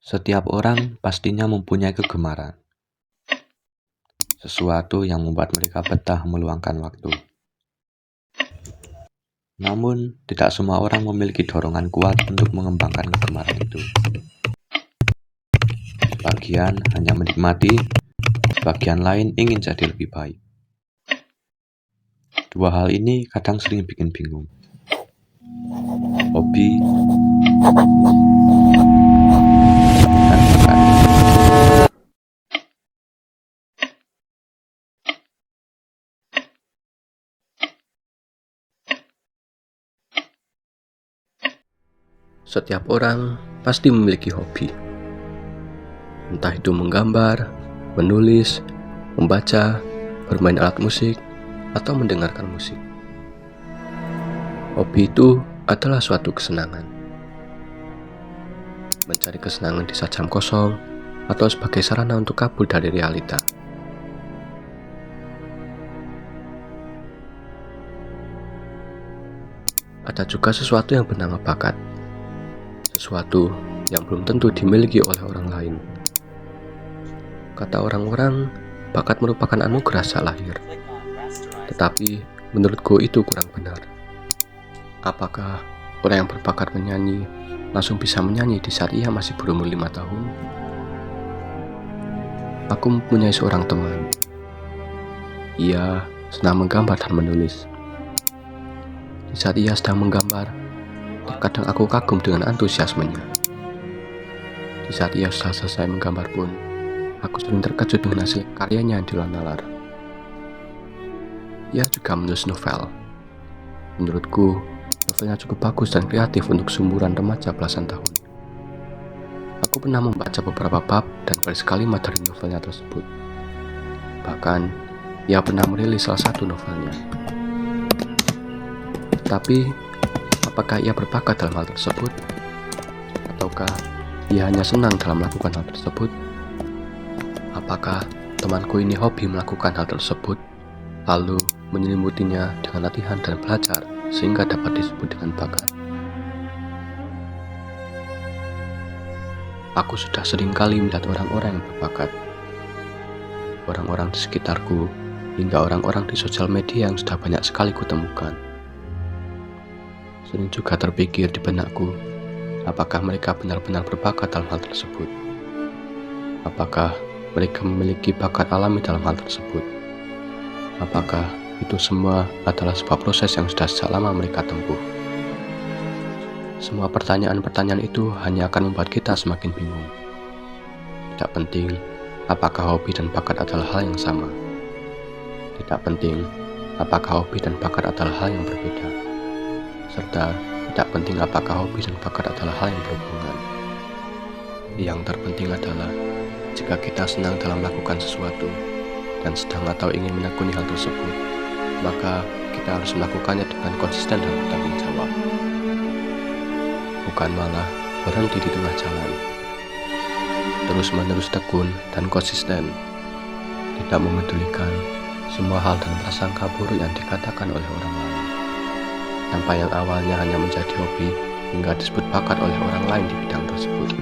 Setiap orang pastinya mempunyai kegemaran, sesuatu yang membuat mereka betah meluangkan waktu. Namun, tidak semua orang memiliki dorongan kuat untuk mengembangkan kegemaran itu. Sebagian hanya menikmati, sebagian lain ingin jadi lebih baik. Dua hal ini kadang sering bikin bingung. Hobi dan bakat. Setiap orang pasti memiliki hobi. Entah itu menggambar, menulis, membaca, bermain alat musik, atau mendengarkan musik. Hobi itu adalah suatu kesenangan. Mencari kesenangan di saat jam kosong, atau sebagai sarana untuk kabur dari realita. Ada juga sesuatu yang bernama bakat. Sesuatu yang belum tentu dimiliki oleh orang lain. Kata orang-orang, bakat merupakan anugerah saat lahir. Tetapi menurutku itu kurang benar. Apakah orang yang berbakat menyanyi langsung bisa menyanyi di saat ia masih berumur 5 tahun? Aku mempunyai seorang teman. Ia senang menggambar dan menulis. Di saat ia sedang menggambar, terkadang aku kagum dengan antusiasmenya. Di saat ia sudah selesai menggambar pun, aku sering terkejut dengan hasil karyanya yang di luar nalar. Ia juga menulis novel. Menurutku, novelnya cukup bagus dan kreatif untuk seumuran remaja belasan tahun. Aku pernah membaca beberapa bab dan baris kalimat dari novelnya tersebut. Bahkan, ia pernah merilis salah satu novelnya. Tetapi, apakah ia berbakat dalam hal tersebut? Ataukah ia hanya senang dalam melakukan hal tersebut? Apakah temanku ini hobi melakukan hal tersebut, lalu menyelimutinya dengan latihan dan belajar sehingga dapat disebut dengan bakat? Aku sudah sering kali melihat orang-orang yang berbakat. Orang-orang di sekitarku, hingga orang-orang di sosial media yang sudah banyak sekali kutemukan. Sering juga terpikir di benakku, apakah mereka benar-benar berbakat dalam hal tersebut? Apakah mereka memiliki bakat alami dalam hal tersebut? Apakah itu semua adalah sebuah proses yang sudah sejak lama mereka tempuh? Semua pertanyaan-pertanyaan itu hanya akan membuat kita semakin bingung. Tidak penting apakah hobi dan bakat adalah hal yang sama. Tidak penting apakah hobi dan bakat adalah hal yang berbeda. Serta tidak penting apakah hobi dan bakat adalah hal yang berhubungan. Yang terpenting adalah jika kita senang dalam melakukan sesuatu dan sedang atau ingin menekuni hal tersebut, maka kita harus melakukannya dengan konsisten dan bertanggung jawab. Bukan malah berhenti di tengah jalan. Terus-menerus tekun dan konsisten, tidak memedulikan semua hal dan prasangka buruk yang dikatakan oleh orang lain. Tanpa yang awalnya hanya menjadi hobi hingga disebut bakat oleh orang lain di bidang tersebut.